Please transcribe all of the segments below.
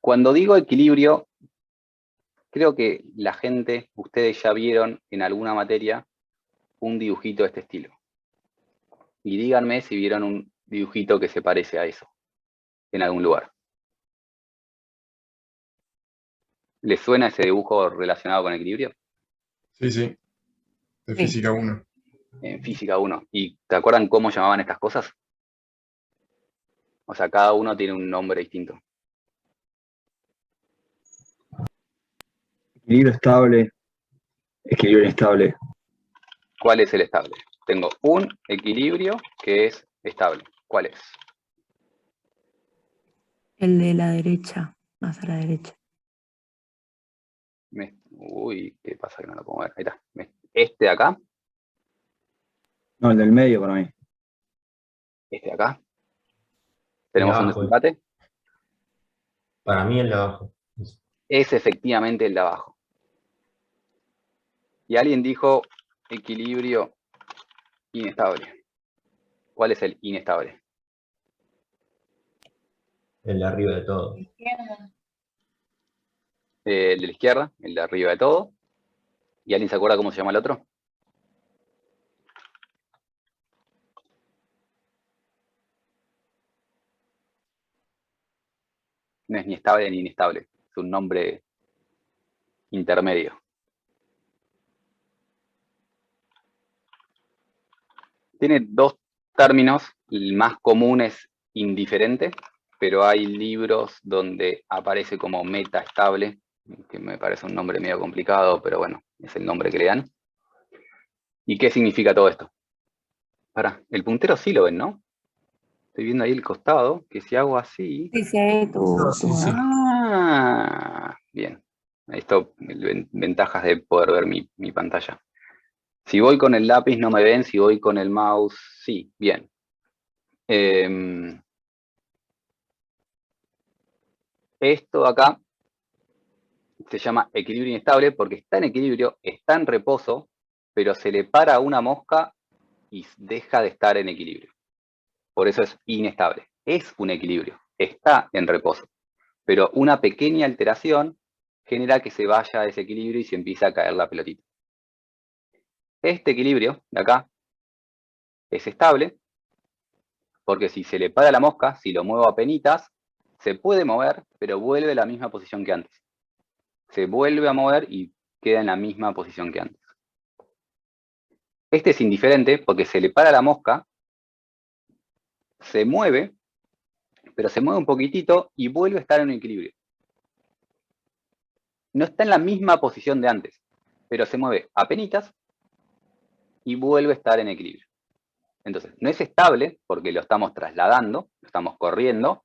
Cuando digo equilibrio, creo que la gente, ustedes ya vieron en alguna materia un dibujito de este estilo. Y díganme si vieron un dibujito que se parece a eso en algún lugar. ¿Les suena ese dibujo relacionado con equilibrio? Sí, sí, de Sí. física 1. En física 1. ¿Y te acuerdan cómo llamaban estas cosas? O sea, cada uno tiene un nombre distinto. Equilibrio estable, equilibrio inestable. ¿Cuál es el estable? Tengo un equilibrio que es estable. ¿Cuál es? El de la derecha, más a la derecha. Uy, ¿qué pasa que no lo puedo ver? Ahí está. Este de acá, No, el del medio para mí. este de acá. El de Tenemos un abajo, desempate. Para mí el de abajo. Es efectivamente el de abajo. Y alguien dijo equilibrio inestable. ¿Cuál es el inestable? El de arriba de todo. El de la izquierda, el de arriba de todo. ¿Y alguien se acuerda cómo se llama el otro? No es ni estable ni inestable. Es un nombre intermedio. Tiene dos términos. El más común es indiferente, pero hay libros donde aparece como metaestable, que me parece un nombre medio complicado, pero bueno, es el nombre que le dan. ¿Y qué significa todo esto? Pará, el puntero sí lo ven, ¿no? Estoy viendo ahí el costado, que si hago así... Dice tu Sí, sí. Ah, bien. Esto, ventajas de poder ver mi pantalla. Si voy con el lápiz no me ven, si voy con el mouse, sí, bien. Esto acá se llama equilibrio inestable porque está en equilibrio, está en reposo, pero se le para una mosca y deja de estar en equilibrio. Por eso es inestable. Es un equilibrio, está en reposo. Pero una pequeña alteración genera que se vaya a desequilibrio y se empieza a caer la pelotita. Este equilibrio de acá es estable porque si se le para la mosca, si lo muevo a penitas, se puede mover, pero vuelve a la misma posición que antes. Se vuelve a mover y queda en la misma posición que antes. Este es indiferente porque se le para la mosca, se mueve, pero se mueve un poquitito y vuelve a estar en un equilibrio. No está en la misma posición de antes, pero se mueve apenitas y vuelve a estar en equilibrio. Entonces, no es estable porque lo estamos trasladando, lo estamos corriendo,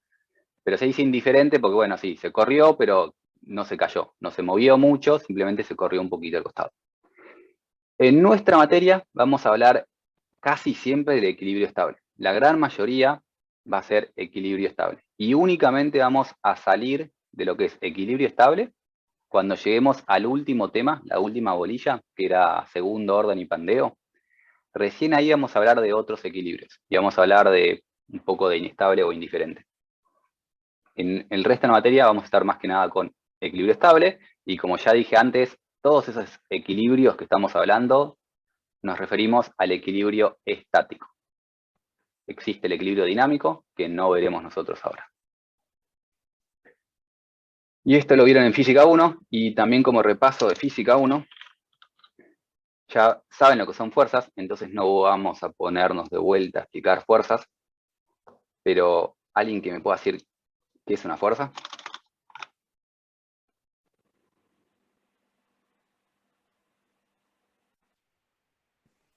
pero se dice indiferente porque, bueno, sí, se corrió, pero no se cayó, no se movió mucho, simplemente se corrió un poquito al costado. En nuestra materia vamos a hablar casi siempre del equilibrio estable. La gran mayoría va a ser equilibrio estable. Y únicamente vamos a salir de lo que es equilibrio estable cuando lleguemos al último tema, la última bolilla, que era segundo orden y pandeo. Recién ahí vamos a hablar de otros equilibrios y vamos a hablar de un poco de inestable o indiferente. En el resto de la materia vamos a estar más que nada con equilibrio estable y como ya dije antes, todos esos equilibrios que estamos hablando nos referimos al equilibrio estático. Existe el equilibrio dinámico que no veremos nosotros ahora. Y esto lo vieron en Física 1 y también como repaso de Física 1. Ya saben lo que son fuerzas, entonces no vamos a ponernos de vuelta a explicar fuerzas, pero ¿alguien que me pueda decir qué es una fuerza?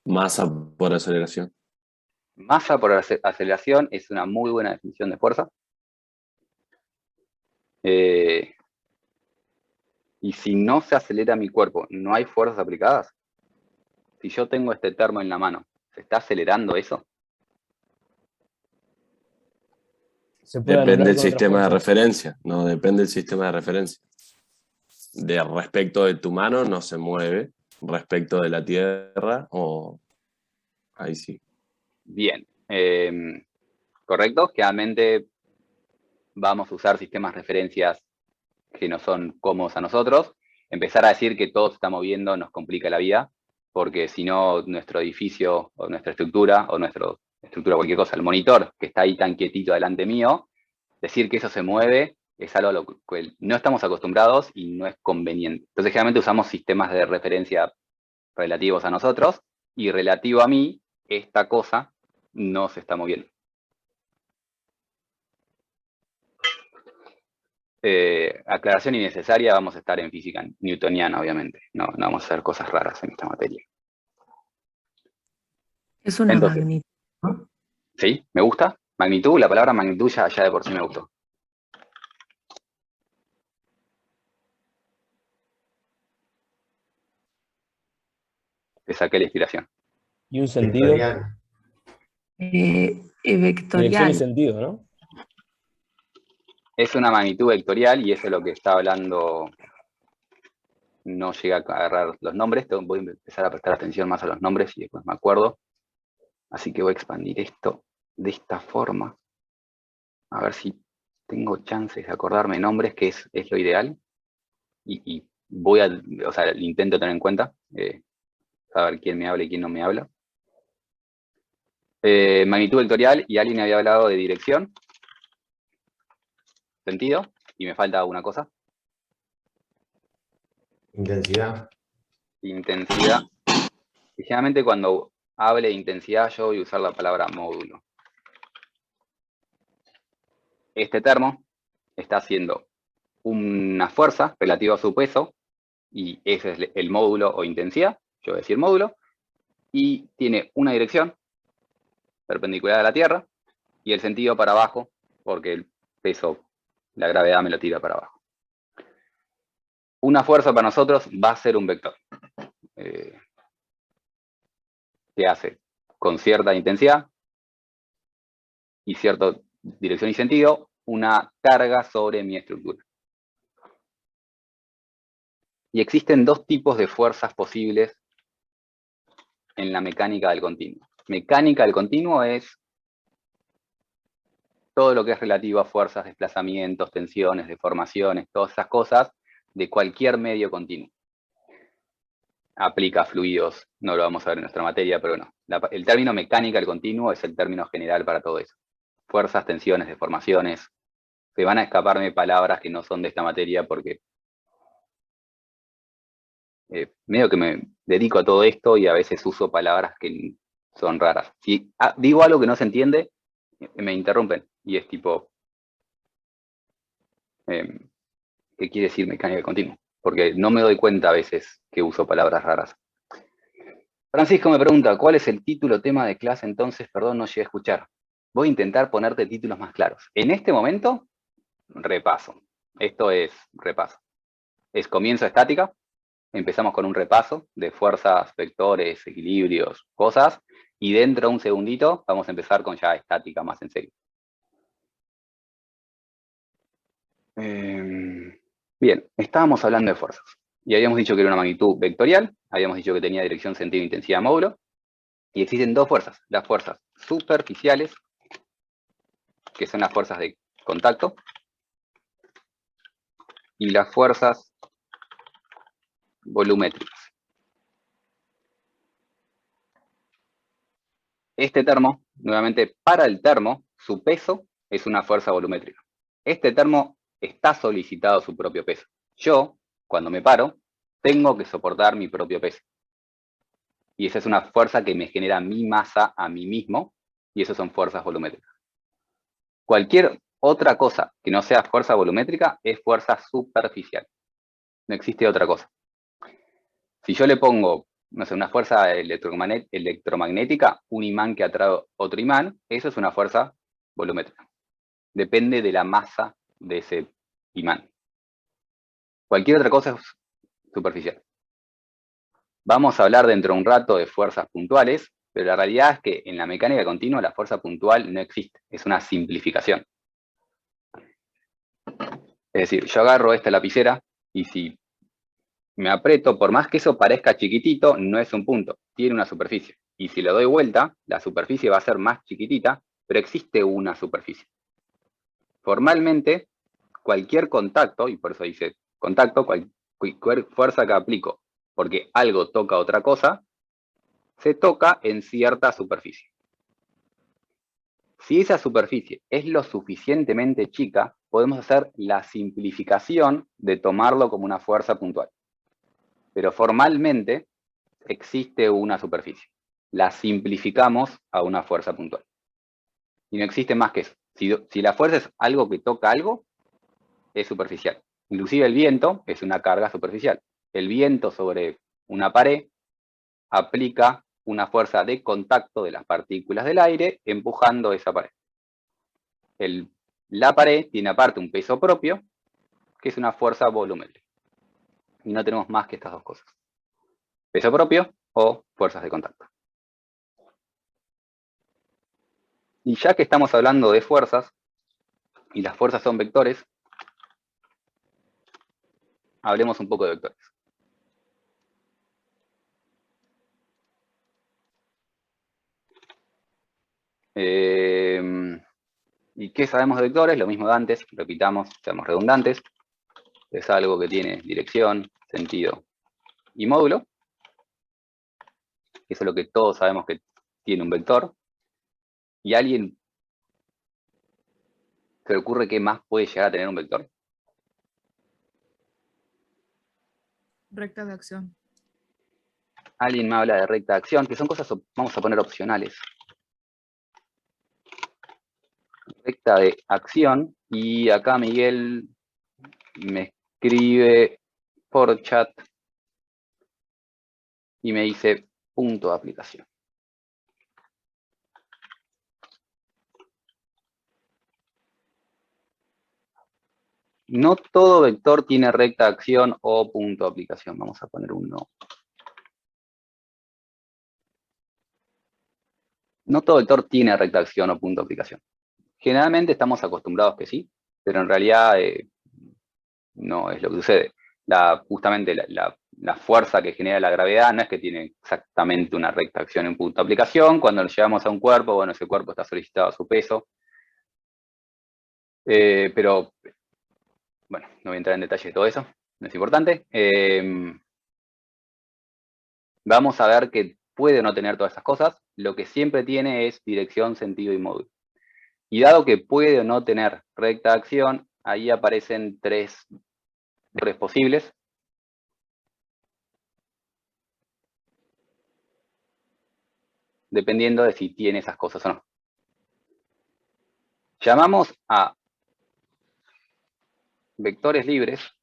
Masa por aceleración. Masa por aceleración es una muy buena definición de fuerza. Y si no se acelera mi cuerpo, ¿no hay fuerzas aplicadas? Si yo tengo este termo en la mano, ¿se está acelerando eso? Se puede Depende anular del con otra sistema de fuerza. referencia. No, depende del sistema de referencia. De respecto de tu mano no se mueve. Respecto de la Tierra, o ahí sí. Bien. Correcto. Generalmente vamos a usar sistemas de referencias que no son cómodos a nosotros, empezar a decir que todo se está moviendo nos complica la vida, porque si no, nuestro edificio o nuestra estructura, o nuestra estructura, cualquier cosa, el monitor que está ahí tan quietito delante mío, decir que eso se mueve es algo a lo que no estamos acostumbrados y no es conveniente. Entonces, generalmente usamos sistemas de referencia relativos a nosotros, y relativo a mí, esta cosa no se está moviendo. Aclaración innecesaria, vamos a estar en física newtoniana, obviamente. No vamos a hacer cosas raras en esta materia. Es una Entonces, magnitud, ¿no? ¿sí? ¿Me gusta? Magnitud, la palabra magnitud ya de por sí me gustó. Te saqué la inspiración. ¿Y un sentido? Vectorial. Dirección Vectorial. y sentido, ¿no? Es una magnitud vectorial y eso es lo que está hablando. No llega a agarrar los nombres, voy a empezar a prestar atención más a los nombres y después me acuerdo. Así que voy a expandir esto de esta forma. A ver si tengo chances de acordarme nombres, que es lo ideal. Y voy a, o sea, intento tener en cuenta, saber quién me habla y quién no me habla. Magnitud vectorial, y alguien había hablado de dirección. Sentido, y me falta una cosa. Intensidad. Intensidad. Y generalmente cuando hable de intensidad yo voy a usar la palabra módulo. Este termo está haciendo una fuerza relativa a su peso, y ese es el módulo o intensidad, yo voy a decir módulo, y tiene una dirección perpendicular a la Tierra, y el sentido para abajo, porque el peso, la gravedad me lo tira para abajo. Una fuerza para nosotros va a ser un vector. Que hace con cierta intensidad y cierta dirección y sentido una carga sobre mi estructura. Y existen dos tipos de fuerzas posibles en la mecánica del continuo. Mecánica del continuo es todo lo que es relativo a fuerzas, desplazamientos, tensiones, deformaciones, todas esas cosas de cualquier medio continuo. Aplica a fluidos, no lo vamos a ver en nuestra materia, pero no. El término mecánica del continuo es el término general para todo eso. Fuerzas, tensiones, deformaciones. Se van a escaparme palabras que no son de esta materia porque medio que me dedico a todo esto y a veces uso palabras que son raras. Si digo algo que no se entiende, me interrumpen. Y es tipo, ¿qué quiere decir mecánica del continuo? Porque no me doy cuenta a veces que uso palabras raras. Francisco me pregunta, ¿cuál es el título tema de clase entonces? Perdón, no llegué a escuchar. Voy a intentar ponerte títulos más claros. En este momento, repaso. Esto es repaso. Es comienzo estática. Empezamos con un repaso de fuerzas, vectores, equilibrios, cosas. Y dentro de un segundito vamos a empezar con ya estática más en serio. Bien, estábamos hablando de fuerzas. Y habíamos dicho que era una magnitud vectorial. Habíamos dicho que tenía dirección, sentido, intensidad, módulo. Y existen dos fuerzas. Las fuerzas superficiales, que son las fuerzas de contacto, y las fuerzas volumétricas. Este termo, nuevamente, para el termo, su peso es una fuerza volumétrica. Este termo está solicitado su propio peso. Yo, cuando me paro, tengo que soportar mi propio peso. Y esa es una fuerza que me genera mi masa a mí mismo, y esas son fuerzas volumétricas. Cualquier otra cosa que no sea fuerza volumétrica es fuerza superficial. No existe otra cosa. Si yo le pongo, no sé, una fuerza electromagnética, un imán que atrae otro imán, eso es una fuerza volumétrica. Depende de la masa de ese imán. Cualquier otra cosa es superficial. Vamos a hablar dentro de un rato de fuerzas puntuales, pero la realidad es que en la mecánica continua la fuerza puntual no existe, es una simplificación. Es decir, yo agarro esta lapicera y si me aprieto, por más que eso parezca chiquitito, no es un punto, tiene una superficie. Y si le doy vuelta, la superficie va a ser más chiquitita, pero existe una superficie. Formalmente, cualquier contacto, y por eso dice contacto, cualquier fuerza que aplico porque algo toca otra cosa, se toca en cierta superficie. Si esa superficie es lo suficientemente chica, podemos hacer la simplificación de tomarlo como una fuerza puntual. Pero formalmente existe una superficie. La simplificamos a una fuerza puntual. Y no existe más que eso. Si la fuerza es algo que toca algo, es superficial. Inclusive el viento es una carga superficial. El viento sobre una pared aplica una fuerza de contacto de las partículas del aire empujando esa pared. La pared tiene aparte un peso propio, que es una fuerza volumétrica. Y no tenemos más que estas dos cosas. Peso propio o fuerzas de contacto. Y ya que estamos hablando de fuerzas, y las fuerzas son vectores, hablemos un poco de vectores. ¿Y qué sabemos de vectores? Lo mismo de antes, repitamos, seamos redundantes. Es algo que tiene dirección, sentido y módulo. Eso es lo que todos sabemos que tiene un vector. ¿Y a alguien se le ocurre qué más puede llegar a tener un vector? Recta de acción. Alguien me habla de recta de acción, que son cosas, vamos a poner opcionales. Recta de acción, y acá Miguel me escribe por chat y me dice punto de aplicación. No todo vector tiene recta de acción o punto de aplicación. Vamos a poner un no. No todo vector tiene recta de acción o punto de aplicación. Generalmente estamos acostumbrados que sí, pero en realidad no es lo que sucede. Justamente la fuerza que genera la gravedad no es que tiene exactamente una recta acción en punto de aplicación. Cuando lo llevamos a un cuerpo, bueno, ese cuerpo está solicitado a su peso. Pero, bueno, no voy a entrar en detalle de todo eso, no es importante. Vamos a ver que puede no tener todas esas cosas. Lo que siempre tiene es dirección, sentido y módulo. Y dado que puede o no tener recta de acción, ahí aparecen tres vectores posibles. Dependiendo de si tiene esas cosas o no. Llamamos a vectores libres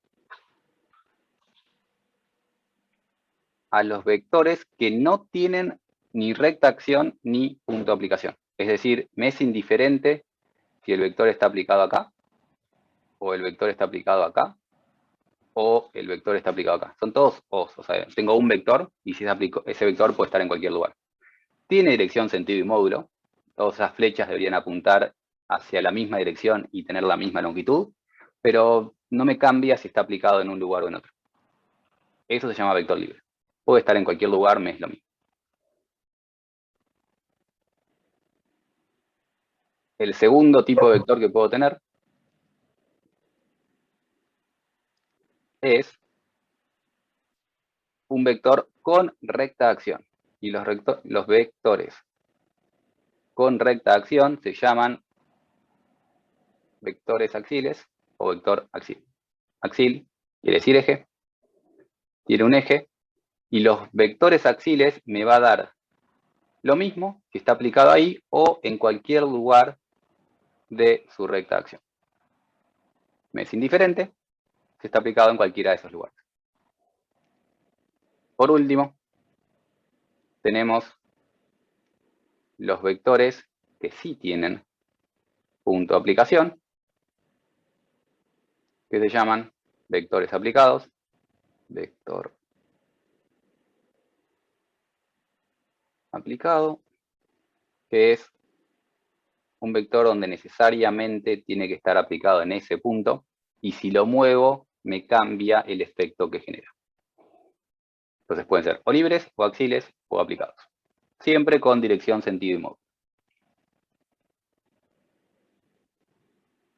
a los vectores que no tienen ni recta acción ni punto de aplicación. Es decir, me es indiferente si el vector está aplicado acá, o el vector está aplicado acá, o el vector está aplicado acá. Son todos O's. O sea, tengo un vector y si ese vector puede estar en cualquier lugar. Tiene dirección, sentido y módulo. Todas esas flechas deberían apuntar hacia la misma dirección y tener la misma longitud, pero no me cambia si está aplicado en un lugar o en otro. Eso se llama vector libre. Puede estar en cualquier lugar, me es lo mismo. El segundo tipo de vector que puedo tener es un vector con recta de acción. Y los vectores con recta de acción se llaman vectores axiles o vector axil. Axil quiere decir eje, tiene un eje, y los vectores axiles me va a dar lo mismo si está aplicado ahí o en cualquier lugar de su recta de acción. Me es indiferente si está aplicado en cualquiera de esos lugares. Por último, tenemos los vectores que sí tienen punto de aplicación, que se llaman vectores aplicados, vector aplicado, que es un vector donde necesariamente tiene que estar aplicado en ese punto, y si lo muevo, me cambia el efecto que genera. Entonces pueden ser o libres, o axiles, o aplicados. Siempre con dirección, sentido y módulo.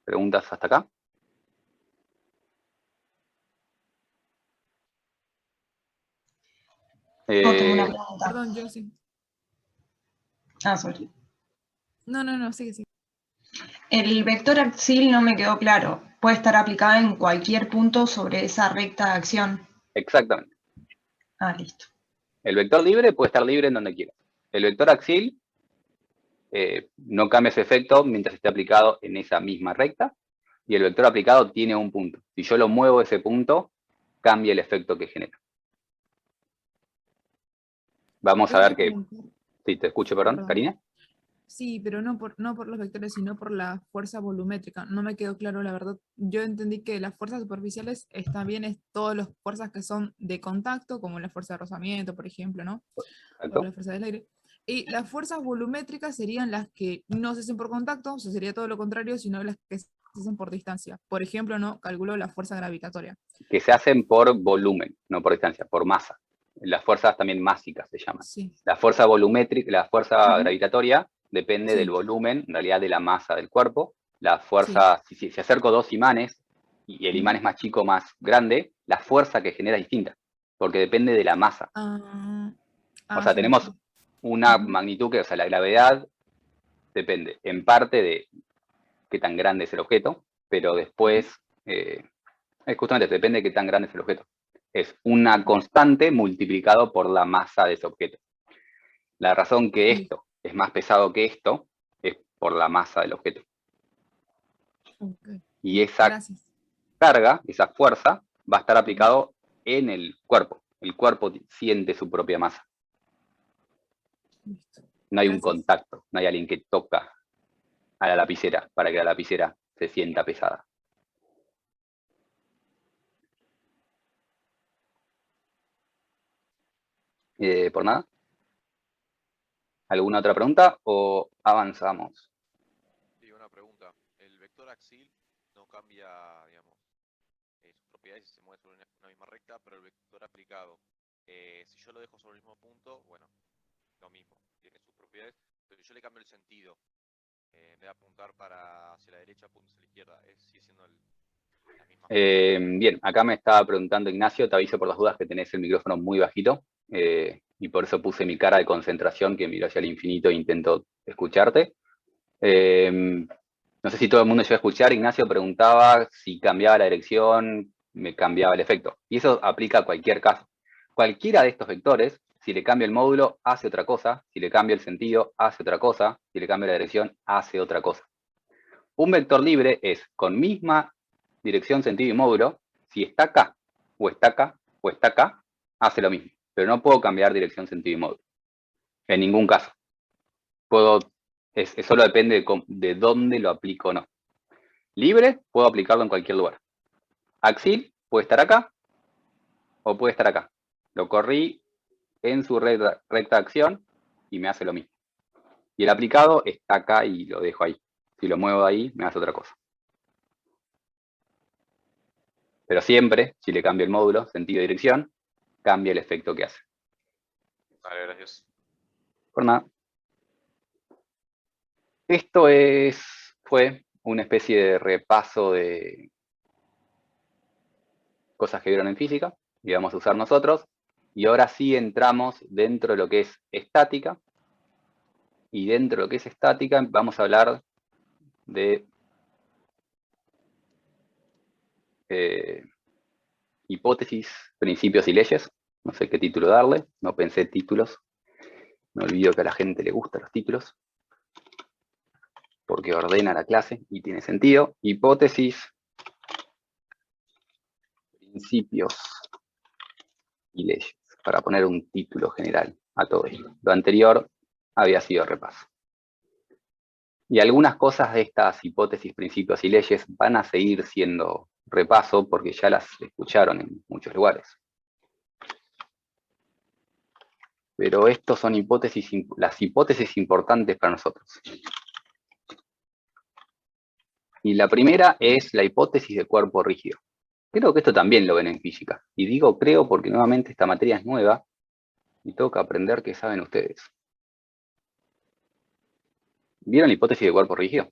¿Preguntas hasta acá? tengo una Eh, pregunta. Perdón, yo sí. Ah, sorry. No, sigue, sigue. El vector axil no me quedó claro. ¿Puede estar aplicado en cualquier punto sobre esa recta de acción? exactamente. Ah, listo. El vector libre puede estar libre en donde quiera. El vector axil no cambia su efecto mientras esté aplicado en esa misma recta, y el vector aplicado tiene un punto. Si yo lo muevo ese punto, cambia el efecto que genera. Vamos a ver que... Sí, te escucho, perdón, Perdón. Karina. Sí, pero no por los vectores, sino por la fuerza volumétrica. No me quedó claro, la verdad. Yo entendí que las fuerzas superficiales están bien, es todas las fuerzas que son de contacto, como la fuerza de rozamiento, por ejemplo, ¿no? O la Exacto. fuerza del aire. Y las fuerzas volumétricas serían las que no se hacen por contacto, o sea, sería todo lo contrario, sino las que se hacen por distancia. Por ejemplo, ¿no? Calculo la fuerza gravitatoria. Que se hacen por volumen, no por distancia, por masa. Las fuerzas también másicas se llaman. Sí. La fuerza volumétrica, la fuerza Ujú. gravitatoria depende Sí. del volumen, en realidad de la masa del cuerpo. La fuerza, si acerco dos imanes y el imán Ujú. es más chico o más grande, la fuerza que genera es distinta, porque depende de la masa. O sea, ya tenemos entendí. una Ujú. magnitud que, o sea, la gravedad depende en parte de qué tan grande es el objeto, pero después, justamente depende de qué tan grande es el objeto. Es una constante multiplicado por la masa de ese objeto. La razón que Listo. esto es más pesado que esto es por la masa del objeto. Ok. Y esa Gracias. carga, esa fuerza, va a estar aplicado en el cuerpo. El cuerpo siente su propia masa. Listo. No hay un Gracias. contacto, no hay alguien que toca a la lapicera para que la lapicera se sienta pesada. ¿Por nada? ¿Alguna otra pregunta o avanzamos? Sí, una pregunta. El vector axil no cambia, digamos, sus propiedades si se mueve sobre una misma recta, pero el vector aplicado, si yo lo dejo sobre el mismo punto, bueno, lo mismo, tiene sus propiedades, pero si yo le cambio el sentido, en vez de apuntar hacia la derecha, apunta hacia la izquierda, sigue siendo la misma fuerza. Bien, acá me estaba preguntando Ignacio, te aviso por las dudas que tenés el micrófono muy bajito, y por eso puse mi cara de concentración que miro hacia el infinito e intento escucharte. No sé si todo el mundo llegó a escuchar, Ignacio preguntaba si cambiaba la dirección, me cambiaba el efecto. Y eso aplica a cualquier caso. Cualquiera de estos vectores, si le cambio el módulo, hace otra cosa, si le cambio el sentido, hace otra cosa, si le cambio la dirección, hace otra cosa. Un vector libre es con misma dirección, sentido y módulo, si está acá, o está acá, o está acá, hace lo mismo. Pero no puedo cambiar dirección, sentido y módulo. En ningún caso. Solo depende de dónde lo aplico o no. Libre, puedo aplicarlo en cualquier lugar. Axil, puede estar acá, o puede estar acá. Lo corrí en su recta de acción y me hace lo mismo. Y el aplicado está acá y lo dejo ahí. Si lo muevo de ahí, me hace otra cosa. Pero siempre, si le cambio el módulo, sentido y dirección, cambia el efecto que hace. Vale, gracias. Por nada. Esto fue una especie de repaso de cosas que vieron en física y vamos a usar nosotros. Y ahora sí entramos dentro de lo que es estática. Y dentro de lo que es estática vamos a hablar de hipótesis, principios y leyes. No sé qué título darle, no pensé títulos. Me olvido que a la gente le gustan los títulos, porque ordena la clase y tiene sentido. Hipótesis, principios y leyes, para poner un título general a todo esto. Lo anterior había sido repaso. Y algunas cosas de estas hipótesis, principios y leyes van a seguir siendo repaso porque ya las escucharon en muchos lugares. Pero estos son las hipótesis importantes para nosotros. Y la primera es la hipótesis de cuerpo rígido. Creo que esto también lo ven en física. Y digo creo porque nuevamente esta materia es nueva y tengo que aprender qué saben ustedes. ¿Vieron la hipótesis de cuerpo rígido?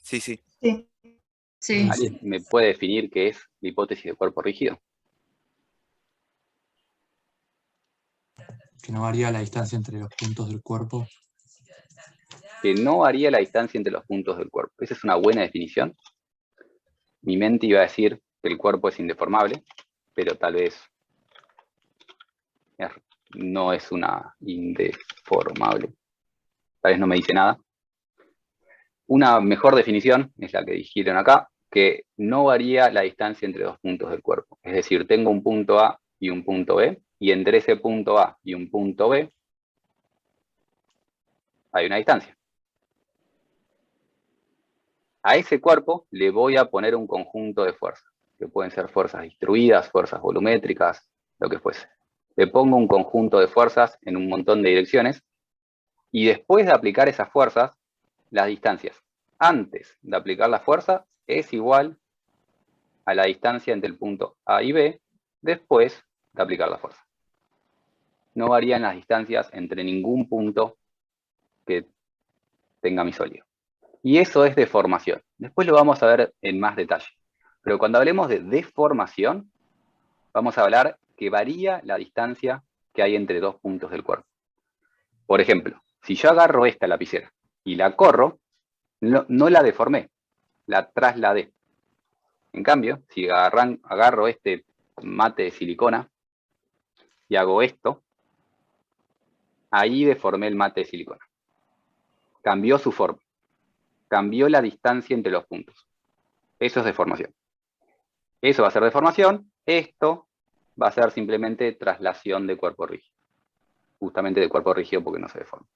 Sí, sí. Sí. Sí. ¿Alguien me puede definir qué es la hipótesis de cuerpo rígido? Que no varía la distancia entre los puntos del cuerpo. Que no varía la distancia entre los puntos del cuerpo. Esa es una buena definición. Mi mente iba a decir que el cuerpo es indeformable, pero tal vez no es una indeformable. Tal vez no me dice nada. Una mejor definición es la que dijeron acá, que no varía la distancia entre dos puntos del cuerpo. Es decir, tengo un punto A y un punto B, y entre ese punto A y un punto B hay una distancia. A ese cuerpo le voy a poner un conjunto de fuerzas, que pueden ser fuerzas distribuidas, fuerzas volumétricas, lo que fuese. Le pongo un conjunto de fuerzas en un montón de direcciones, y después de aplicar esas fuerzas, las distancias antes de aplicar la fuerza es igual a la distancia entre el punto A y B después de aplicar la fuerza. No varían las distancias entre ningún punto que tenga mi sólido. Y eso es deformación. Después lo vamos a ver en más detalle. Pero cuando hablemos de deformación, vamos a hablar que varía la distancia que hay entre dos puntos del cuerpo. Por ejemplo, si yo agarro esta lapicera y la corro, no la deformé, la trasladé. En cambio, si agarro este mate de silicona y hago esto, ahí deformé el mate de silicona. Cambió su forma. Cambió la distancia entre los puntos. Eso es deformación. Eso va a ser deformación. Esto va a ser simplemente traslación de cuerpo rígido. Justamente de cuerpo rígido porque no se deforma.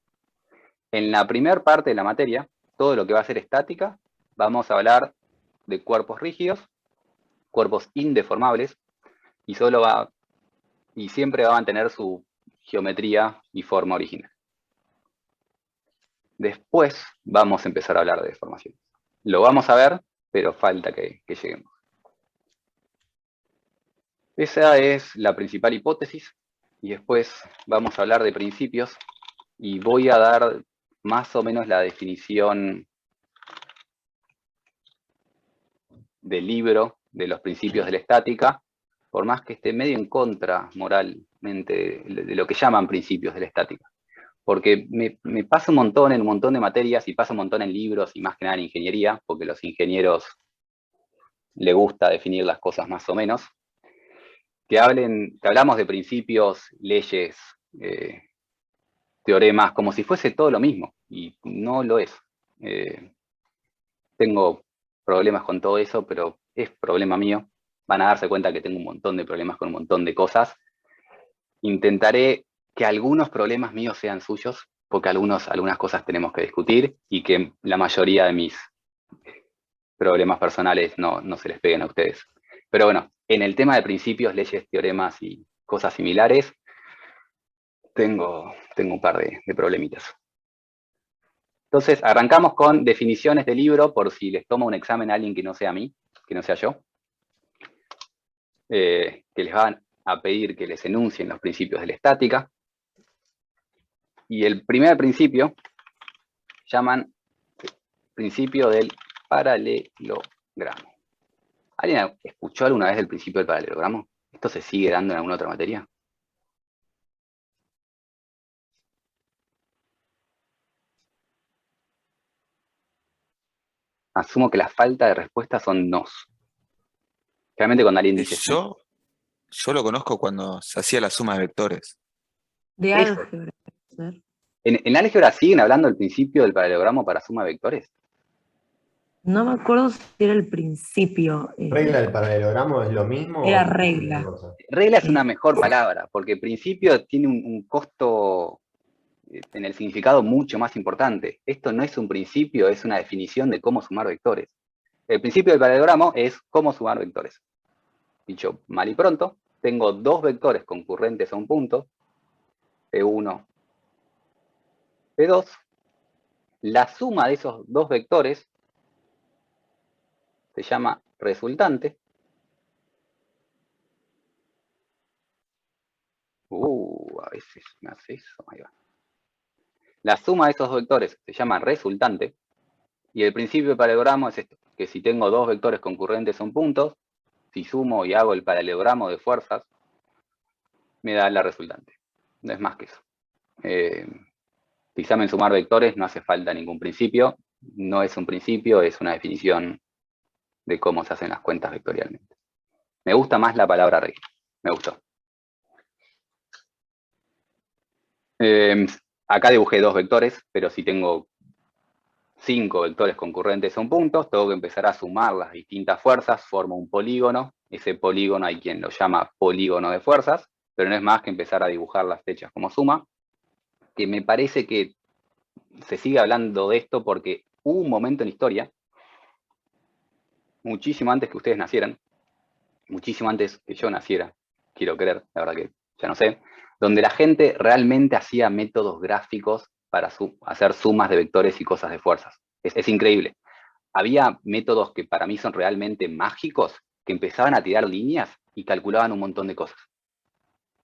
En la primera parte de la materia, todo lo que va a ser estática, vamos a hablar de cuerpos rígidos, cuerpos indeformables, y siempre va a mantener su geometría y forma original. Después vamos a empezar a hablar de deformación. Lo vamos a ver, pero falta que lleguemos. Esa es la principal hipótesis, y después vamos a hablar de principios, y voy a dar más o menos la definición del libro de los principios de la estática, por más que esté medio en contra moralmente de lo que llaman principios de la estática. Porque me pasa un montón en un montón de materias y pasa un montón en libros y más que nada en ingeniería, porque a los ingenieros les gusta definir las cosas más o menos, que hablamos de principios, leyes, teoremas, como si fuese todo lo mismo, y no lo es. Tengo problemas con todo eso, pero es problema mío. Van a darse cuenta que tengo un montón de problemas con un montón de cosas. Intentaré que algunos problemas míos sean suyos, porque algunas cosas tenemos que discutir y que la mayoría de mis problemas personales no se les peguen a ustedes. Pero bueno, en el tema de principios, leyes, teoremas y cosas similares, tengo un par de problemitas. Entonces, arrancamos con definiciones de libro, por si les toma un examen a alguien que no sea mí, que no sea yo, que les van a pedir que les enuncien los principios de la estática. Y el primer principio llaman principio del paralelogramo. ¿Alguien escuchó alguna vez del principio del paralelogramo? ¿Esto se sigue dando en alguna otra materia? Asumo que la falta de respuesta son nos. Realmente cuando alguien dice sí. Yo lo conozco cuando se hacía la suma de vectores. De Eso. álgebra. ¿En álgebra siguen hablando del principio del paralelogramo para suma de vectores? No me acuerdo si era el principio. ¿Regla del paralelogramo es lo mismo? Era o es regla. otra cosa? Regla es una mejor palabra, porque principio tiene un costo en el significado mucho más importante. Esto no es un principio, es una definición de cómo sumar vectores. El principio del paralelogramo es cómo sumar vectores. Dicho mal y pronto, tengo dos vectores concurrentes a un punto, P1, P2. La suma de esos dos vectores se llama resultante. A veces me hace eso, ahí va. La suma de esos dos vectores se llama resultante, y el principio del paralelogramo es esto, que si tengo dos vectores concurrentes a un punto, si sumo y hago el paralelogramo de fuerzas, me da la resultante. No es más que eso. Si saben sumar vectores, no hace falta ningún principio. No es un principio, es una definición de cómo se hacen las cuentas vectorialmente. Me gusta más la palabra regla. Me gustó. Acá dibujé 2 vectores, pero si tengo 5 vectores concurrentes a un punto, tengo que empezar a sumar las distintas fuerzas, formo un polígono. Ese polígono hay quien lo llama polígono de fuerzas, pero no es más que empezar a dibujar las flechas como suma, que me parece que se sigue hablando de esto porque hubo un momento en la historia, muchísimo antes que ustedes nacieran, muchísimo antes que yo naciera, quiero creer, la verdad que ya no sé, donde la gente realmente hacía métodos gráficos para hacer sumas de vectores y cosas de fuerzas. Es increíble. Había métodos que para mí son realmente mágicos, que empezaban a tirar líneas y calculaban un montón de cosas.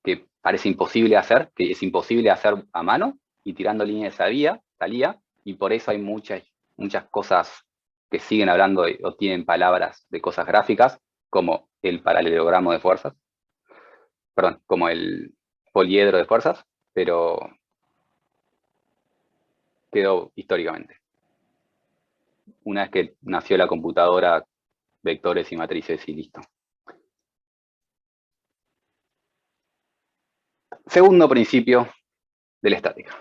Que parece imposible hacer, que es imposible hacer a mano, y tirando líneas salía, y por eso hay muchas cosas que siguen hablando o tienen palabras de cosas gráficas, como el paralelogramo de fuerzas, perdón, como el poliedro de fuerzas, pero quedó históricamente. Una vez que nació la computadora, vectores y matrices y listo. Segundo principio de la estática.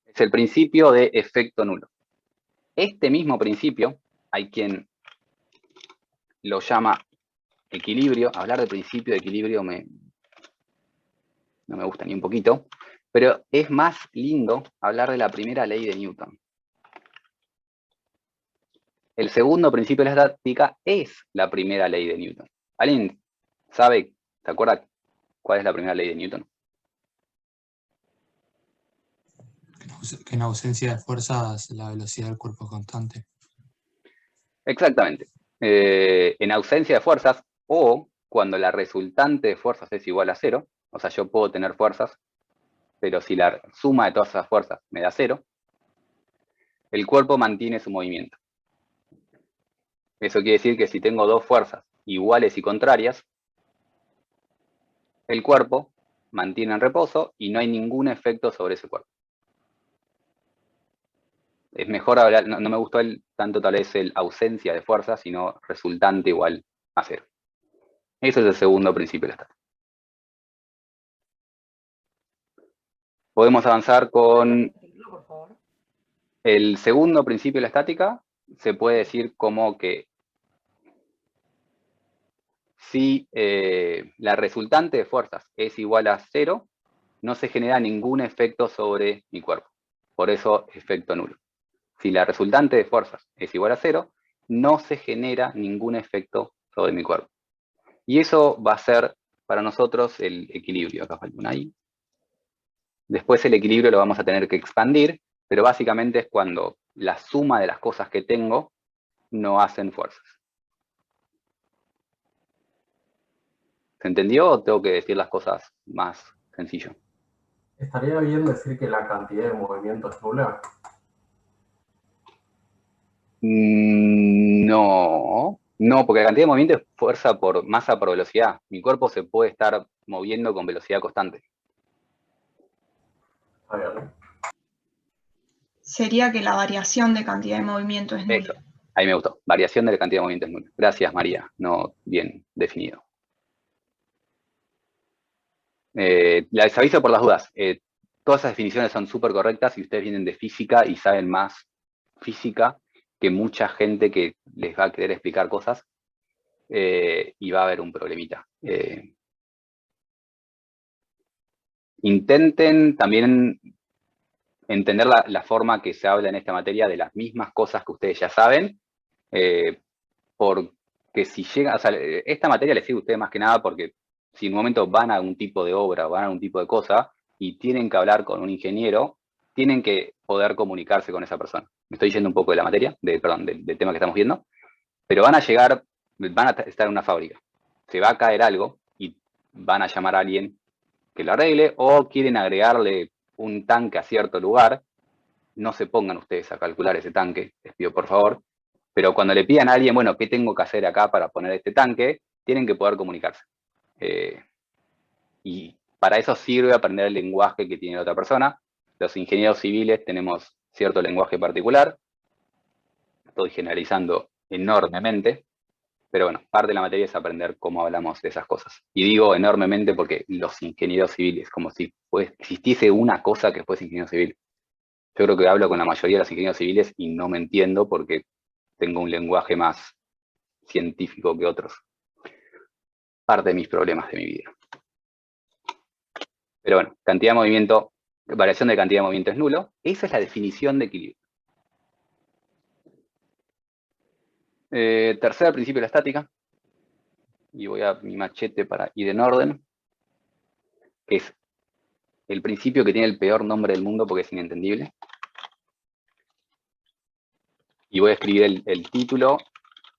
Es el principio de efecto nulo. Este mismo principio, hay quien lo llama equilibrio. Hablar de principio de equilibrio no me gusta ni un poquito, pero es más lindo hablar de la primera ley de Newton. El segundo principio de la estática es la primera ley de Newton. ¿Alguien sabe, se acuerda cuál es la primera ley de Newton? Que en ausencia de fuerzas la velocidad del cuerpo es constante. Exactamente. En ausencia de fuerzas, o cuando la resultante de fuerzas es igual a 0, o sea, yo puedo tener fuerzas, pero si la suma de todas esas fuerzas me da 0, el cuerpo mantiene su movimiento. Eso quiere decir que si tengo 2 fuerzas iguales y contrarias, el cuerpo mantiene en reposo y no hay ningún efecto sobre ese cuerpo. Es mejor hablar, no me gustó tanto tal vez el ausencia de fuerza, sino resultante igual a 0. Ese es el segundo principio de la estática. Podemos avanzar con el segundo principio de la estática. Se puede decir como que si la resultante de fuerzas es igual a 0, no se genera ningún efecto sobre mi cuerpo. Por eso, efecto nulo. Si la resultante de fuerzas es igual a 0, no se genera ningún efecto sobre mi cuerpo. Y eso va a ser para nosotros el equilibrio. Acá falta una I. Después el equilibrio lo vamos a tener que expandir, pero básicamente es cuando la suma de las cosas que tengo no hacen fuerzas. ¿Se entendió o tengo que decir las cosas más sencillo? ¿Estaría bien decir que la cantidad de movimiento es nula? No, porque la cantidad de movimiento es fuerza por masa por velocidad. Mi cuerpo se puede estar moviendo con velocidad constante. Está bien. Sería que la variación de cantidad de movimiento es nula. Eso, ahí me gustó. Variación de la cantidad de movimiento es nula. Gracias, María. No, bien definido. Les aviso por las dudas. Todas esas definiciones son súper correctas y ustedes vienen de física y saben más física que mucha gente que les va a querer explicar cosas y va a haber un problemita. Intenten también entender la forma que se habla en esta materia de las mismas cosas que ustedes ya saben, porque si llega, o sea, esta materia les sirve a ustedes más que nada porque si en un momento van a algún tipo de obra o van a algún tipo de cosa y tienen que hablar con un ingeniero, tienen que poder comunicarse con esa persona. Me estoy yendo un poco de la materia, del tema que estamos viendo, pero van a estar en una fábrica. Se va a caer algo y van a llamar a alguien que lo arregle o quieren agregarle un tanque a cierto lugar. No se pongan ustedes a calcular ese tanque, les pido por favor, pero cuando le pidan a alguien, bueno, ¿qué tengo que hacer acá para poner este tanque? Tienen que poder comunicarse. Y para eso sirve aprender el lenguaje que tiene la otra persona. Los ingenieros civiles tenemos cierto lenguaje particular. Estoy generalizando enormemente. Pero bueno, parte de la materia es aprender cómo hablamos de esas cosas. Y digo enormemente porque los ingenieros civiles, como si existiese una cosa que fuese ingeniero civil. Yo creo que hablo con la mayoría de los ingenieros civiles y no me entiendo porque tengo un lenguaje más científico que otros. Parte de mis problemas de mi vida. Pero bueno, cantidad de movimiento, variación de cantidad de movimiento es nulo. Esa es la definición de equilibrio. Tercer principio de la estática. Y voy a mi machete para ir en orden. Que es el principio que tiene el peor nombre del mundo porque es inentendible. Y voy a escribir el título.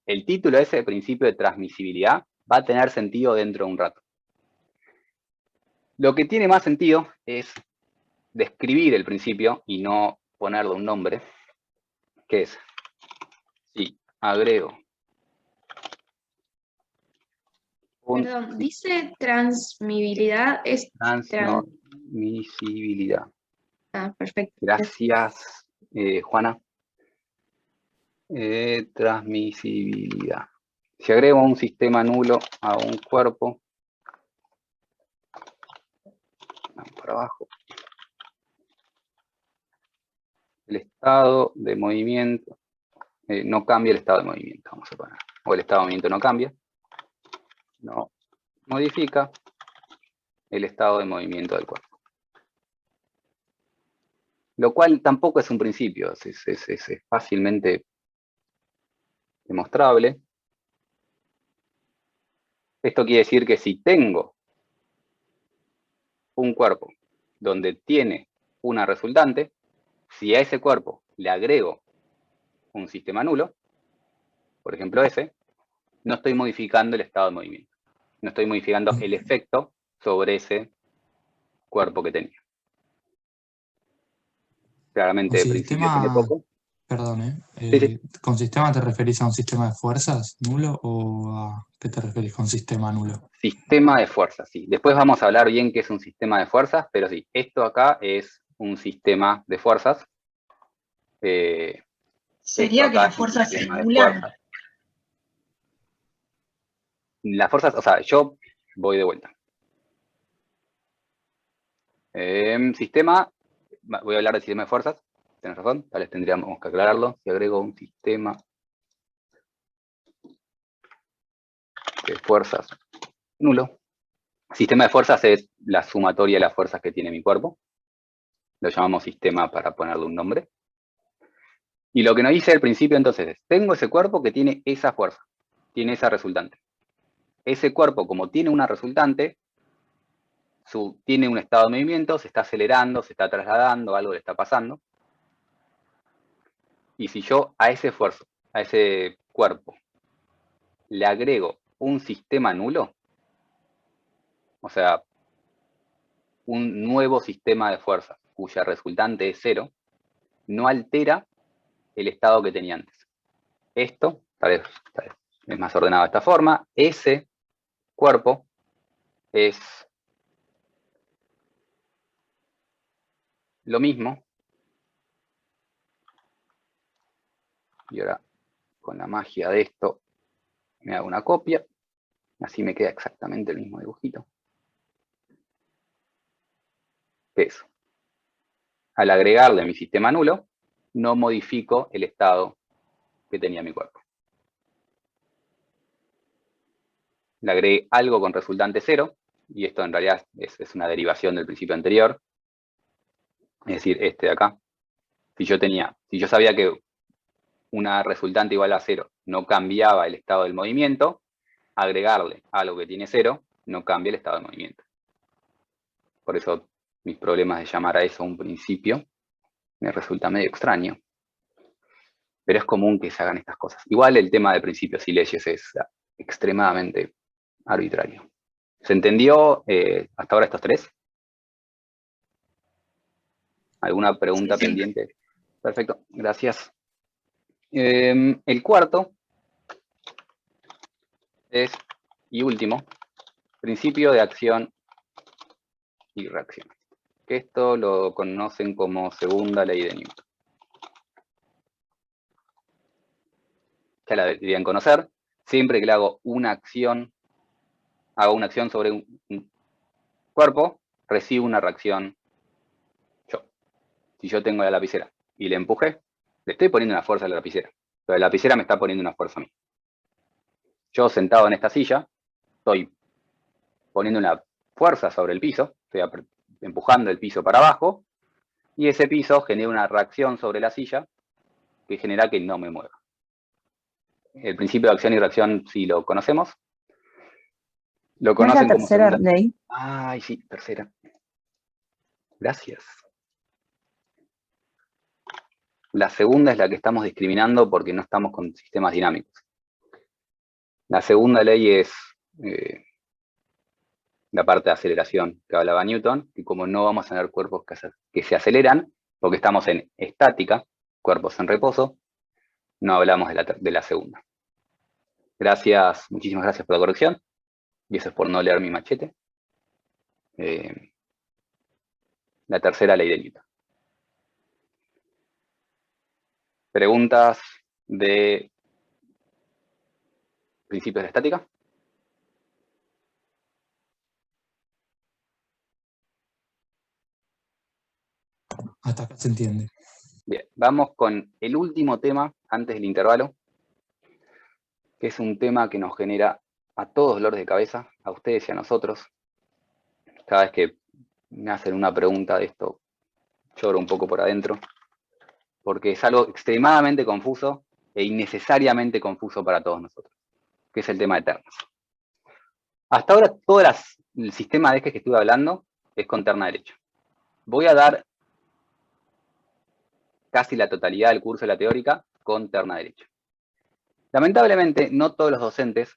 El título ese de principio de transmisibilidad va a tener sentido dentro de un rato. Lo que tiene más sentido es describir el principio y no ponerle un nombre, que es, si agrego un Perdón, dice transmisibilidad, es transmisibilidad. perfecto. Gracias, Juana. Transmisibilidad. Si agrego un sistema nulo a un cuerpo, vamos para abajo, el estado de movimiento, no cambia el estado de movimiento, vamos a poner, o el estado de movimiento no cambia, no modifica el estado de movimiento del cuerpo. Lo cual tampoco es un principio, es fácilmente demostrable. Esto quiere decir que si tengo un cuerpo donde tiene una resultante, si a ese cuerpo le agrego un sistema nulo, por ejemplo ese, no estoy modificando el estado de movimiento. No estoy modificando el efecto sobre ese cuerpo que tenía. Claramente de principio tiene poco. Perdón, Sí, sí. ¿con sistema te referís a un sistema de fuerzas nulo o a qué te referís con sistema nulo? Sistema de fuerzas, sí. Después vamos a hablar bien qué es un sistema de fuerzas, pero sí, esto acá es un sistema de fuerzas. Sería que las fuerzas se anulan. Las fuerzas, o sea, yo voy de vuelta. Sistema, voy a hablar del sistema de fuerzas. Tienes razón, tal vez tendríamos que aclararlo. Si agrego un sistema de fuerzas nulo. Sistema de fuerzas es la sumatoria de las fuerzas que tiene mi cuerpo. Lo llamamos sistema para ponerle un nombre. Y lo que nos dice al principio entonces es, tengo ese cuerpo que tiene esa fuerza, tiene esa resultante. Ese cuerpo, como tiene una resultante, tiene un estado de movimiento, se está acelerando, se está trasladando, algo le está pasando. Y si yo a ese esfuerzo, a ese cuerpo, le agrego un sistema nulo, o sea, un nuevo sistema de fuerzas cuya resultante es cero, no altera el estado que tenía antes. Esto, tal vez es más ordenado de esta forma, ese cuerpo es lo mismo. Y ahora, con la magia de esto, me hago una copia. Así me queda exactamente el mismo dibujito. ¿Qué es? Al agregarle a mi sistema nulo, no modifico el estado que tenía mi cuerpo. Le agregué algo con resultante cero, y esto en realidad es una derivación del principio anterior. Es decir, este de acá. Si yo sabía que una resultante igual a cero no cambiaba el estado del movimiento, agregarle algo que tiene cero no cambia el estado de movimiento. Por eso mis problemas de llamar a eso un principio me resulta medio extraño. Pero es común que se hagan estas cosas. Igual el tema de principios y leyes es extremadamente arbitrario. ¿Se entendió hasta ahora estos tres? ¿Alguna pregunta pendiente? Perfecto, gracias. El cuarto es, y último, principio de acción y reacción. Que esto lo conocen como segunda ley de Newton. Ya la deberían conocer. Siempre que le hago una acción sobre un cuerpo, recibo una reacción yo. Si yo tengo la lapicera y le empujé, le estoy poniendo una fuerza a la lapicera, pero la lapicera me está poniendo una fuerza a mí. Yo sentado en esta silla, estoy poniendo una fuerza sobre el piso, estoy empujando el piso para abajo, y ese piso genera una reacción sobre la silla que genera que no me mueva. El principio de acción y reacción sí lo conocemos. Lo ¿No es la conocen como tercera segunda. ley? Ay, sí, tercera. Gracias. La segunda es la que estamos discriminando porque no estamos con sistemas dinámicos. La segunda ley es la parte de aceleración que hablaba Newton, y como no vamos a tener cuerpos que se aceleran, porque estamos en estática, cuerpos en reposo, no hablamos de la segunda. Gracias, muchísimas gracias por la corrección, y eso es por no leer mi machete. La tercera ley de Newton. ¿Preguntas de principios de estática? Hasta acá se entiende. Bien, vamos con el último tema antes del intervalo, que es un tema que nos genera a todos dolores de cabeza, a ustedes y a nosotros. Cada vez que me hacen una pregunta de esto, lloro un poco por adentro, porque es algo extremadamente confuso e innecesariamente confuso para todos nosotros, que es el tema de ternas. Hasta ahora todo el sistema de ejes que estuve hablando es con terna derecha. Voy a dar casi la totalidad del curso de la teórica con terna derecha. Lamentablemente, no todos los docentes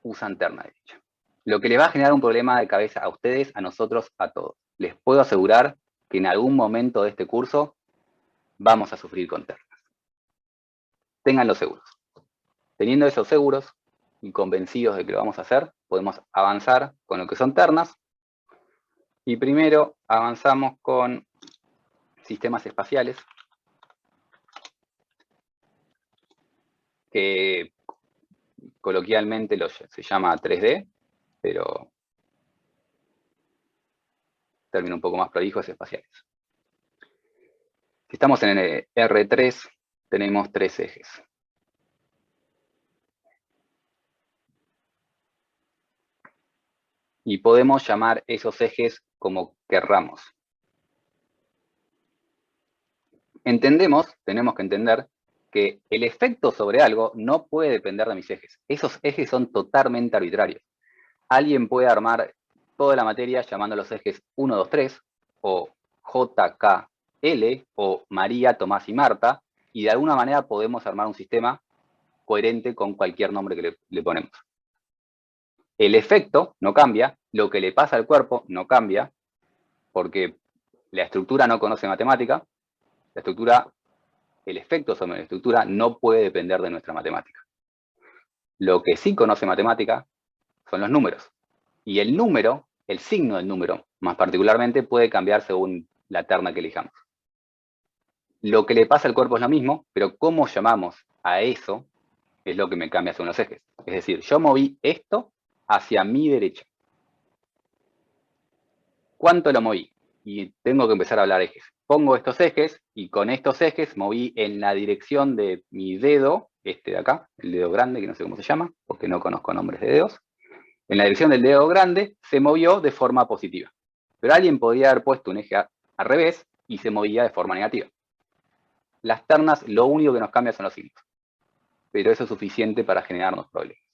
usan terna derecha, lo que les va a generar un problema de cabeza a ustedes, a nosotros, a todos. Les puedo asegurar que en algún momento de este curso vamos a sufrir con ternas. Ténganlo seguros. Teniendo esos seguros y convencidos de que lo vamos a hacer, podemos avanzar con lo que son ternas. Y primero avanzamos con sistemas espaciales, que coloquialmente se llama 3D, pero término un poco más prolijo es espaciales. Si estamos en el R3, tenemos 3 ejes. Y podemos llamar esos ejes como querramos. Tenemos que entender que el efecto sobre algo no puede depender de mis ejes. Esos ejes son totalmente arbitrarios. Alguien puede armar toda la materia llamando los ejes 1, 2, 3, o J, K, L, o María, Tomás y Marta, y de alguna manera podemos armar un sistema coherente con cualquier nombre que le ponemos. El efecto no cambia, lo que le pasa al cuerpo no cambia, porque la estructura no conoce matemática, el efecto sobre la estructura no puede depender de nuestra matemática. Lo que sí conoce matemática son los números. Y el número, el signo del número, más particularmente, puede cambiar según la terna que elijamos. Lo que le pasa al cuerpo es lo mismo, pero cómo llamamos a eso es lo que me cambia según los ejes. Es decir, yo moví esto hacia mi derecha. ¿Cuánto lo moví? Y tengo que empezar a hablar ejes. Pongo estos ejes y con estos ejes moví en la dirección de mi dedo, este de acá, el dedo grande, que no sé cómo se llama, porque no conozco nombres de dedos. En la dirección del dedo grande se movió de forma positiva. Pero alguien podría haber puesto un eje al revés y se movía de forma negativa. Las ternas lo único que nos cambia son los signos. Pero eso es suficiente para generarnos problemas.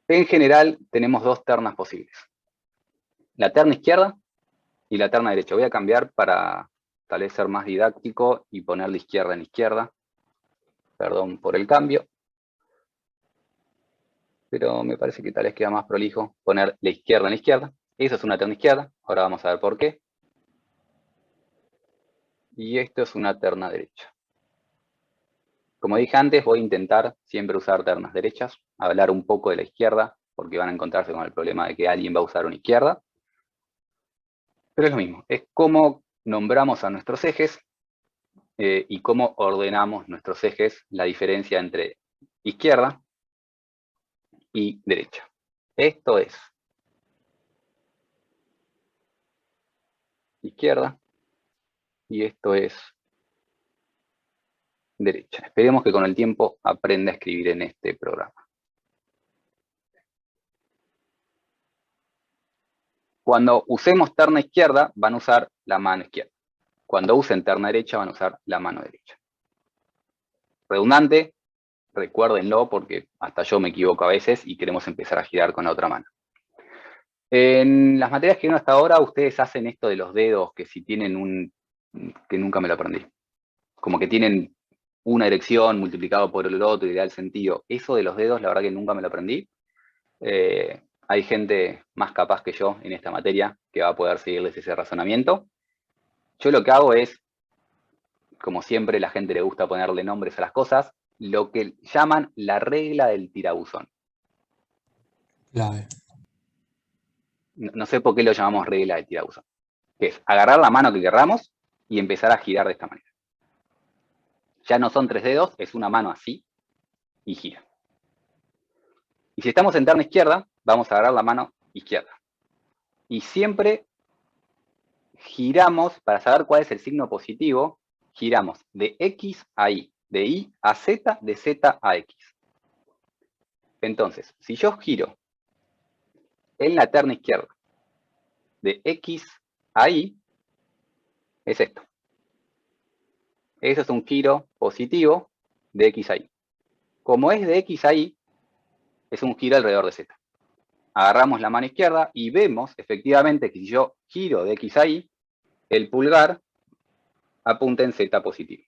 En general tenemos dos ternas posibles. La terna izquierda y la terna derecha. Voy a cambiar para tal vez ser más didáctico y poner la izquierda en la izquierda. Perdón por el cambio. Pero me parece que tal vez queda más prolijo poner la izquierda en la izquierda. Eso es una terna izquierda. Ahora vamos a ver por qué. Y esto es una terna derecha. Como dije antes, voy a intentar siempre usar ternas derechas, hablar un poco de la izquierda, porque van a encontrarse con el problema de que alguien va a usar una izquierda. Pero es lo mismo, es cómo nombramos a nuestros ejes y cómo ordenamos nuestros ejes, la diferencia entre izquierda y derecha. Esto es izquierda y esto es derecha. Esperemos que con el tiempo aprenda a escribir en este programa. Cuando usemos terna izquierda, van a usar la mano izquierda. Cuando usen terna derecha, van a usar la mano derecha. Redundante, recuérdenlo porque hasta yo me equivoco a veces y queremos empezar a girar con la otra mano. En las materias que vieron hasta ahora, ustedes hacen esto de los dedos, que si tienen que nunca me lo aprendí. Como que tienen una dirección multiplicado por el otro y le da el sentido. Eso de los dedos, la verdad que nunca me lo aprendí. Hay gente más capaz que yo en esta materia que va a poder seguirles ese razonamiento. Yo lo que hago es, como siempre, la gente le gusta ponerle nombres a las cosas, lo que llaman la regla del tirabuzón. Clave. No sé por qué lo llamamos regla del tirabuzón. Que es agarrar la mano que querramos y empezar a girar de esta manera. Ya no son 3 dedos, es una mano así y gira. Y si estamos en terna izquierda, vamos a agarrar la mano izquierda. Y siempre giramos, para saber cuál es el signo positivo, giramos de X a Y, de Y a Z, de Z a X. Entonces, si yo giro en la terna izquierda de X a Y, es esto. Eso es un giro positivo de X a Y. Como es de X a Y, es un giro alrededor de Z. Agarramos la mano izquierda y vemos efectivamente que si yo giro de X a Y, el pulgar apunta en Z positivo.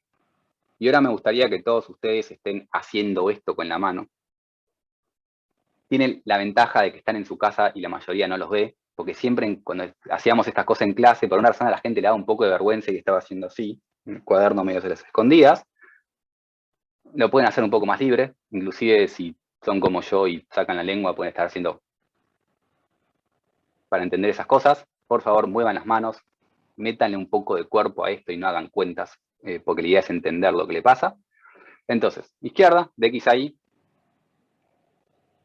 Y ahora me gustaría que todos ustedes estén haciendo esto con la mano. Tienen la ventaja de que están en su casa y la mayoría no los ve, porque siempre cuando hacíamos estas cosas en clase, por una razón a la gente le daba un poco de vergüenza y estaba haciendo así, en el cuaderno medio se las escondías. Lo pueden hacer un poco más libre, inclusive si son como yo y sacan la lengua, pueden estar haciendo para entender esas cosas. Por favor, muevan las manos, métanle un poco de cuerpo a esto y no hagan cuentas, porque la idea es entender lo que le pasa. Entonces, izquierda, de X a Y,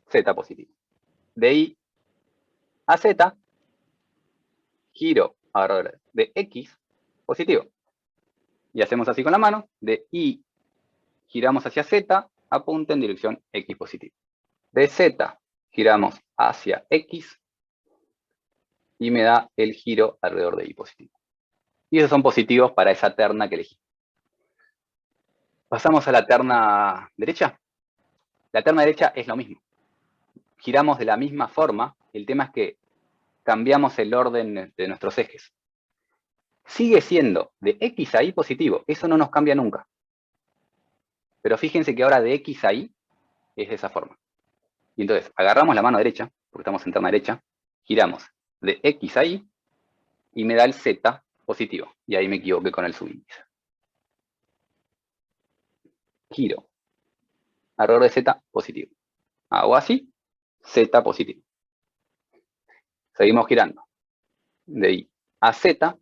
Z positivo. De Y a Z, giro alrededor de X positivo. Y hacemos así con la mano, de Y giramos hacia Z, apunta en dirección X positivo. De Z giramos hacia X y me da el giro alrededor de Y positivo. Y esos son positivos para esa terna que elegí. Pasamos a la terna derecha. La terna derecha es lo mismo. Giramos de la misma forma, el tema es que cambiamos el orden de nuestros ejes. Sigue siendo de X a Y positivo, eso no nos cambia nunca. Pero fíjense que ahora de X a Y es de esa forma. Y entonces agarramos la mano derecha, porque estamos en terna derecha, giramos de X a Y y me da el Z positivo. Y ahí me equivoqué con el subíndice. Giro alrededor de Z positivo. Hago así, Z positivo. Seguimos girando. De Y a Z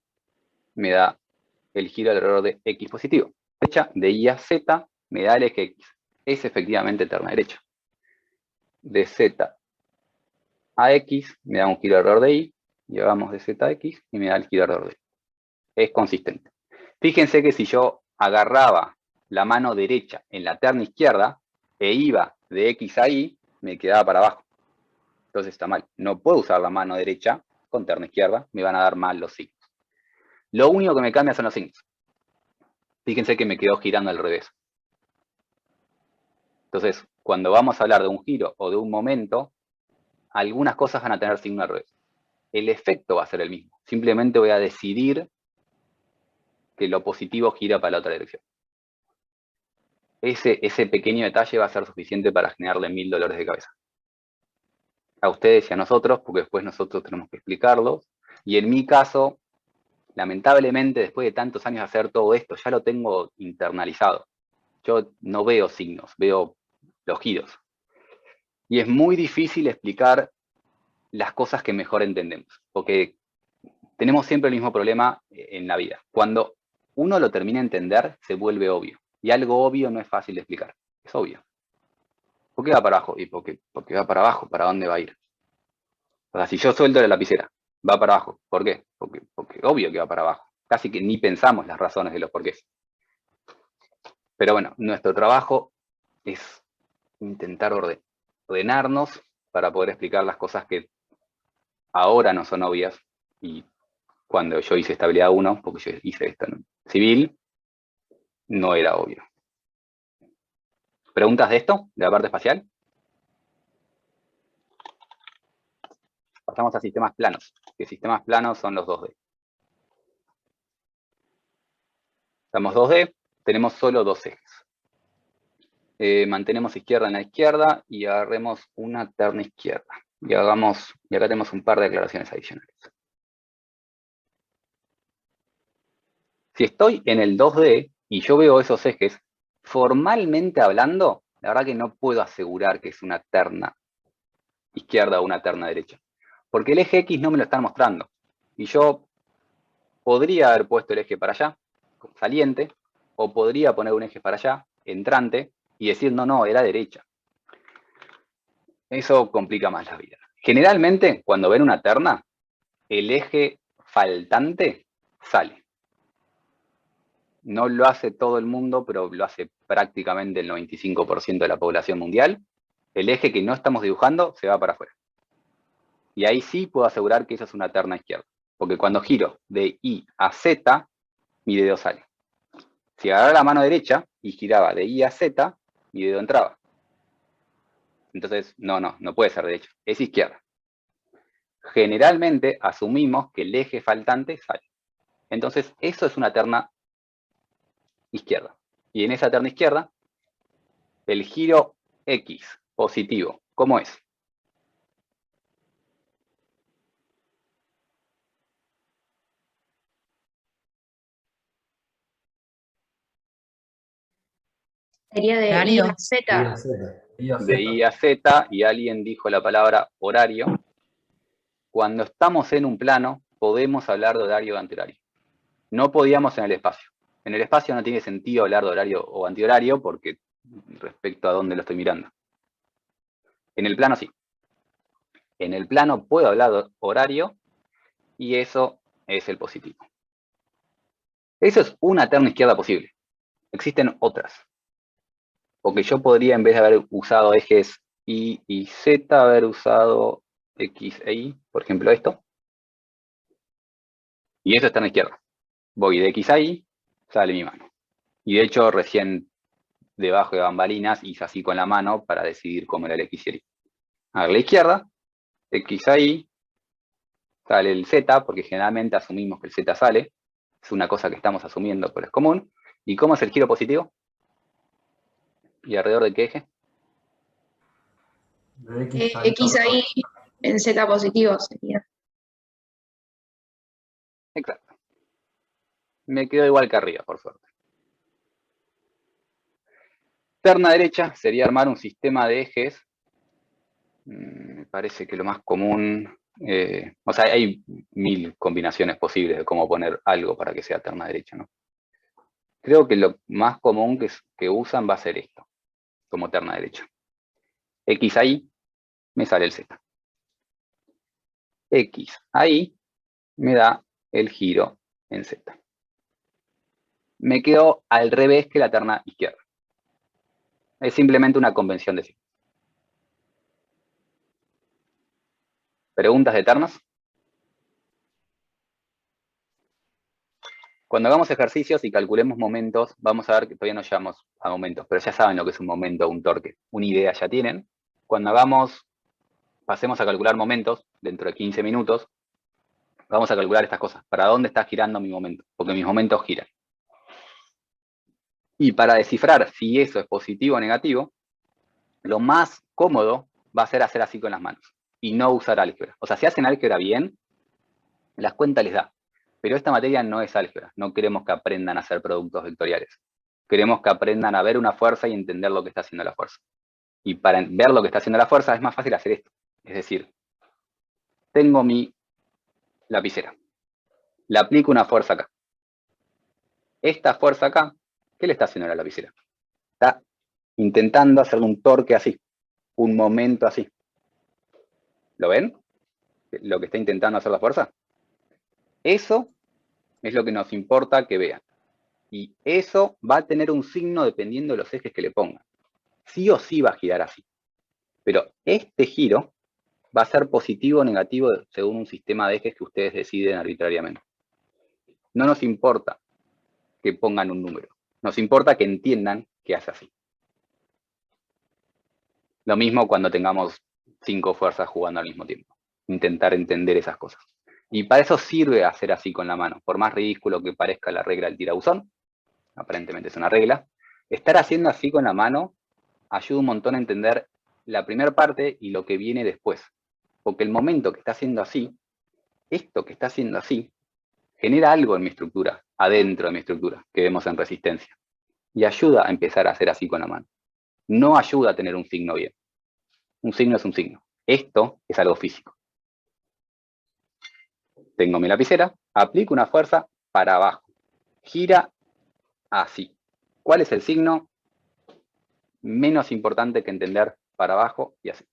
me da el giro alrededor de X positivo. Derecha, de Y a Z me da el eje X. Es efectivamente terna derecha. De Z a X me da un giro alrededor de Y. Llevamos de Z a X y me da el giro alrededor de Y. Es consistente. Fíjense que si yo agarraba la mano derecha en la terna izquierda e iba de X a Y, me quedaba para abajo. Entonces está mal. No puedo usar la mano derecha con terna izquierda, me van a dar mal los signos. Lo único que me cambia son los signos. Fíjense que me quedó girando al revés. Entonces, cuando vamos a hablar de un giro o de un momento, algunas cosas van a tener signo al revés. El efecto va a ser el mismo. Simplemente voy a decidir que lo positivo gira para la otra dirección. Ese pequeño detalle va a ser suficiente para generarle 1000 dolores de cabeza. A ustedes y a nosotros, porque después nosotros tenemos que explicarlos. Y en mi caso, lamentablemente, después de tantos años de hacer todo esto, ya lo tengo internalizado. Yo no veo signos, veo los giros. Y es muy difícil explicar las cosas que mejor entendemos, porque tenemos siempre el mismo problema en la vida. Cuando uno lo termina de entender, se vuelve obvio. Y algo obvio no es fácil de explicar. Es obvio. ¿Por qué va para abajo? Y porque va para abajo. ¿Para dónde va a ir? O sea, si yo suelto la lapicera, va para abajo. ¿Por qué? Porque obvio que va para abajo. Casi que ni pensamos las razones de los porqués. Pero bueno, nuestro trabajo es intentar ordenarnos para poder explicar las cosas que ahora no son obvias. Y cuando yo hice estabilidad 1, porque yo hice esto en civil, no era obvio. ¿Preguntas de esto, de la parte espacial? Pasamos a sistemas planos, que sistemas planos son los 2D. Estamos 2D, tenemos solo dos ejes. Mantenemos izquierda en la izquierda y agarremos una terna izquierda. Y acá tenemos un par de aclaraciones adicionales. Si estoy en el 2D y yo veo esos ejes, formalmente hablando, la verdad que no puedo asegurar que es una terna izquierda o una terna derecha. Porque el eje X no me lo están mostrando. Y yo podría haber puesto el eje para allá, saliente, o podría poner un eje para allá, entrante, y decir, no, era derecha. Eso complica más la vida. Generalmente, cuando ven una terna, el eje faltante sale. No lo hace todo el mundo, pero lo hace prácticamente el 95% de la población mundial. El eje que no estamos dibujando se va para afuera. Y ahí sí puedo asegurar que esa es una terna izquierda. Porque cuando giro de I a Z, mi dedo sale. Si agarraba la mano derecha y giraba de I a Z, mi dedo entraba. Entonces, no puede ser derecha, es izquierda. Generalmente asumimos que el eje faltante sale. Entonces, eso es una terna izquierda. Y en esa terna izquierda, el giro X positivo, ¿cómo es? Sería de I Darío. a Z. De I a Z, y alguien dijo la palabra horario. Cuando estamos en un plano, podemos hablar de horario o antihorario. No podíamos en el espacio. En el espacio no tiene sentido hablar de horario o antihorario porque respecto a dónde lo estoy mirando. En el plano sí. En el plano puedo hablar de horario y eso es el positivo. Eso es una terna izquierda posible. Existen otras. Porque yo podría, en vez de haber usado ejes Y y Z, haber usado X e Y, por ejemplo esto. Y eso está a la izquierda. Voy de X a Y, sale mi mano. Y de hecho, recién debajo de bambalinas hice así con la mano para decidir cómo era el X y el Y. A la izquierda, X a Y, sale el Z, porque generalmente asumimos que el Z sale. Es una cosa que estamos asumiendo, pero es común. ¿Y cómo es el giro positivo? ¿Y alrededor de qué eje? X ahí en Z positivo sería. Exacto. Me quedó igual que arriba, por suerte. Terna derecha sería armar un sistema de ejes. Me parece que lo más común... o sea, hay 1000 combinaciones posibles de cómo poner algo para que sea terna derecha, ¿no? Creo que lo más común que usan va a ser esto, como terna derecha. X ahí, me sale el Z. X ahí, me da el giro en Z. Me quedo al revés que la terna izquierda. Es simplemente una convención de signos. ¿Preguntas de ternas? Cuando hagamos ejercicios y calculemos momentos, vamos a ver que todavía no llegamos a momentos, pero ya saben lo que es un momento, un torque, una idea ya tienen. Cuando pasemos a calcular momentos, dentro de 15 minutos, vamos a calcular estas cosas. ¿Para dónde está girando mi momento? Porque mis momentos giran. Y para descifrar si eso es positivo o negativo, lo más cómodo va a ser hacer así con las manos y no usar álgebra. O sea, si hacen álgebra bien, las cuentas les da. Pero esta materia no es álgebra. No queremos que aprendan a hacer productos vectoriales. Queremos que aprendan a ver una fuerza y entender lo que está haciendo la fuerza. Y para ver lo que está haciendo la fuerza es más fácil hacer esto. Es decir, tengo mi lapicera. Le aplico una fuerza acá. Esta fuerza acá, ¿qué le está haciendo a la lapicera? Está intentando hacer un torque así, un momento así. ¿Lo ven? Lo que está intentando hacer la fuerza. Eso es lo que nos importa que vean. Y eso va a tener un signo dependiendo de los ejes que le pongan. Sí o sí va a girar así. Pero este giro va a ser positivo o negativo según un sistema de ejes que ustedes deciden arbitrariamente. No nos importa que pongan un número. Nos importa que entiendan que hace así. Lo mismo cuando tengamos 5 fuerzas jugando al mismo tiempo. Intentar entender esas cosas. Y para eso sirve hacer así con la mano. Por más ridículo que parezca la regla del tirabuzón, aparentemente es una regla, estar haciendo así con la mano ayuda un montón a entender la primera parte y lo que viene después. Porque el momento que está haciendo así, esto que está haciendo así, genera algo en mi estructura, adentro de mi estructura, que vemos en resistencia. Y ayuda a empezar a hacer así con la mano. No ayuda a tener un signo bien. Un signo es un signo. Esto es algo físico. Tengo mi lapicera, aplico una fuerza para abajo. Gira así. ¿Cuál es el signo? Menos importante que entender para abajo y así.